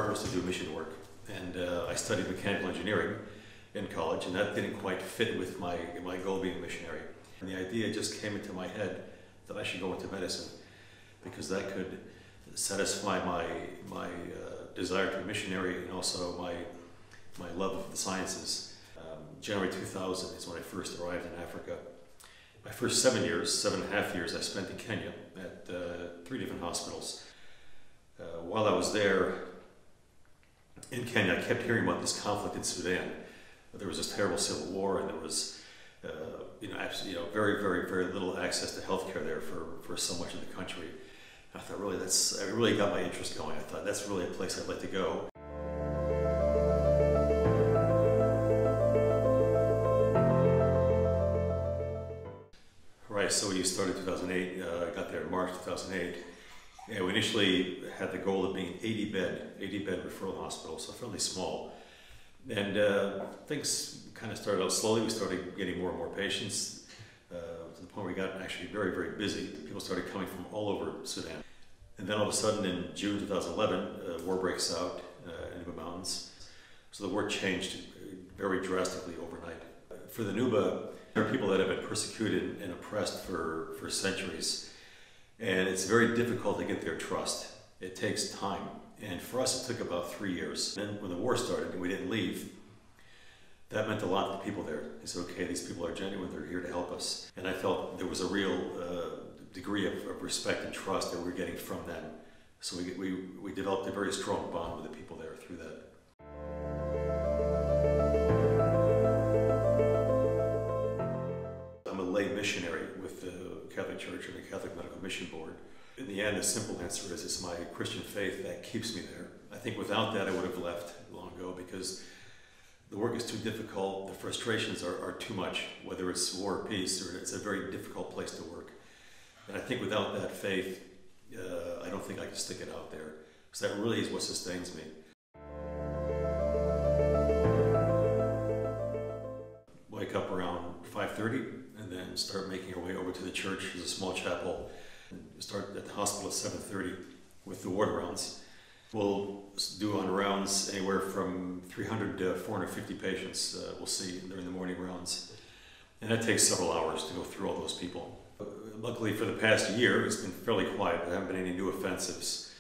was to do mission work, and I studied mechanical engineering in college, and that didn't quite fit with my goal being a missionary. And the idea just came into my head that I should go into medicine, because that could satisfy my desire to be a missionary and also my love of the sciences. January 2000 is when I first arrived in Africa. My first 7.5 years, I spent in Kenya at 3 different hospitals. While I was there in Kenya, I kept hearing about this conflict in Sudan. There was this terrible civil war, and there was very little access to healthcare there for so much of the country. I thought, really, it really got my interest going. I thought, that's really a place I'd like to go. Right, so we started in 2008, I got there in March 2008. And we initially had the goal of being 80 bed referral hospital, so fairly small. And things kind of started out slowly. We started getting more and more patients to the point where we got actually very busy. People started coming from all over Sudan. And then all of a sudden in June 2011, war breaks out in Nuba-Mountains. So the war changed very drastically overnight. For the Nuba, there are people that have been persecuted and oppressed for centuries. And it's very difficult to get their trust. It takes time. And for us, it took about 3 years. Then when the war started and we didn't leave, that meant a lot to the people there. They said, okay, these people are genuine, they're here to help us. And I felt there was a real degree of respect and trust that we were getting from them. So we developed a very strong bond with the people there through that. I'm a lay missionary with the Catholic Church and the Catholic Medical Mission Board. In the end, the simple answer is it's my Christian faith that keeps me there. I think without that, I would have left long ago, because the work is too difficult, the frustrations are too much, whether it's war or peace, or it's a very difficult place to work. And I think without that faith, I don't think I can stick it out there, because that really is what sustains me. Wake up around 5:30 and then start making our way over to the church. There's a small chapel. Start at the hospital at 7:30 with the ward rounds. We'll do on rounds anywhere from 300 to 450 patients we'll see during the morning rounds. And that takes several hours to go through all those people. Luckily for the past year, it's been fairly quiet. There haven't been any new offensives.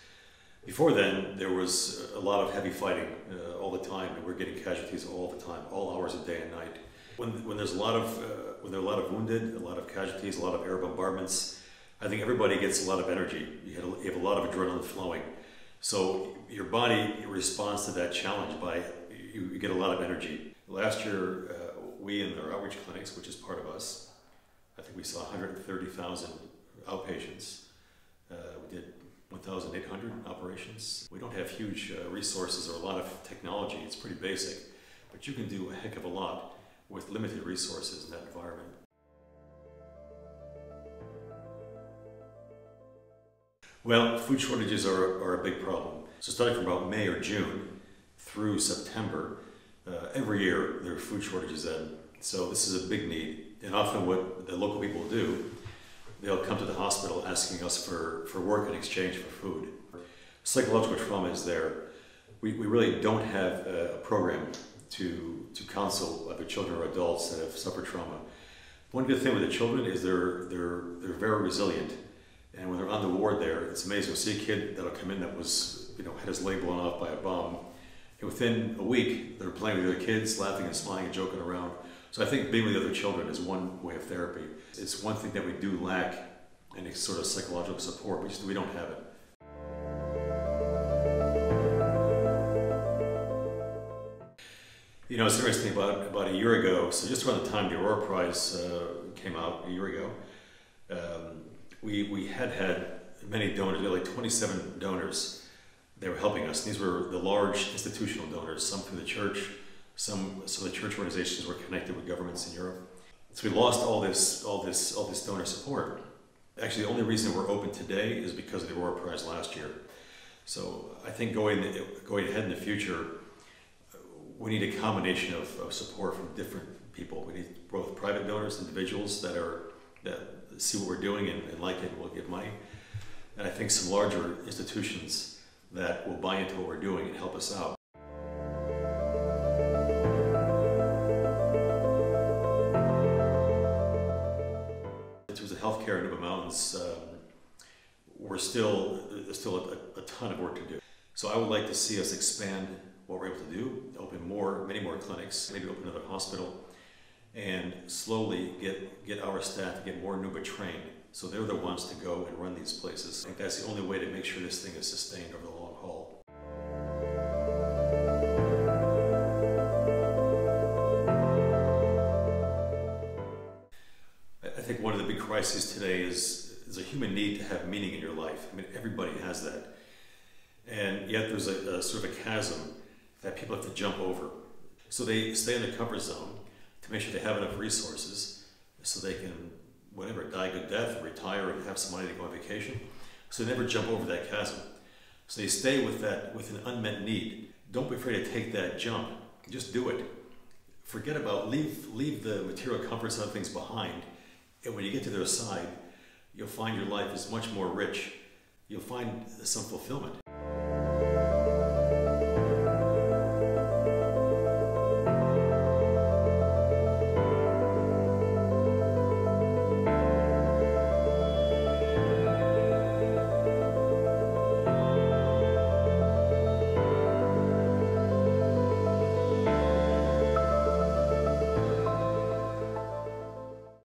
Before then, there was a lot of heavy fighting all the time, and we're getting casualties all the time, all hours of day and night. When there are a lot of wounded, a lot of casualties, a lot of air bombardments, I think everybody gets a lot of energy. You have a lot of adrenaline flowing. So your body responds to that challenge by, you get a lot of energy. Last year, we in our outreach clinics, which is part of us, I think we saw 130,000 outpatients. We did 1,800 operations. We don't have huge resources or a lot of technology. It's pretty basic, but you can do a heck of a lot with limited resources in that environment. Well, food shortages are a big problem. So starting from about May or June through September, every year there are food shortages then. So this is a big need. And often what the local people do, they'll come to the hospital asking us for work in exchange for food. Psychological trauma is there. We really don't have a program to counsel other children or adults that have suffered trauma. One good thing with the children is they're very resilient. And when they're on the ward there, it's amazing. We'll see a kid that'll come in that was, had his leg blown off by a bomb. And within a week, they're playing with the other kids, laughing and smiling and joking around. So I think being with the other children is one way of therapy. It's one thing that we do lack, any sort of psychological support. We don't have it. It's interesting, about a year ago, so just around the time the Aurora Prize came out a year ago, we had many donors. We had like 27 donors that were helping us. These were the large institutional donors, some through the church, some of the church organizations were connected with governments in Europe. So we lost all this donor support. Actually, the only reason we're open today is because of the Aurora Prize last year. So I think going ahead in the future, we need a combination of support from different people. We need both private donors, individuals that see what we're doing and like it and will give money. And I think some larger institutions that will buy into what we're doing and help us out. In terms of healthcare in Nuba-Mountains, there's still a ton of work to do. So I would like to see us expand what we're able to do, open many more clinics, maybe open another hospital, and slowly get our staff to get more Nuba trained. So they're the ones to go and run these places. I think that's the only way to make sure this thing is sustained over the long haul. I think one of the big crises today is a human need to have meaning in your life. I mean, everybody has that. And yet there's a sort of a chasm that people have to jump over. So they stay in the comfort zone to make sure they have enough resources so they can, whatever, die a good death, retire, and have some money to go on vacation. So they never jump over that chasm. So they stay with an unmet need. Don't be afraid to take that jump. Just do it. Forget about, leave the material comforts and other things behind. And when you get to their side, you'll find your life is much more rich. You'll find some fulfillment.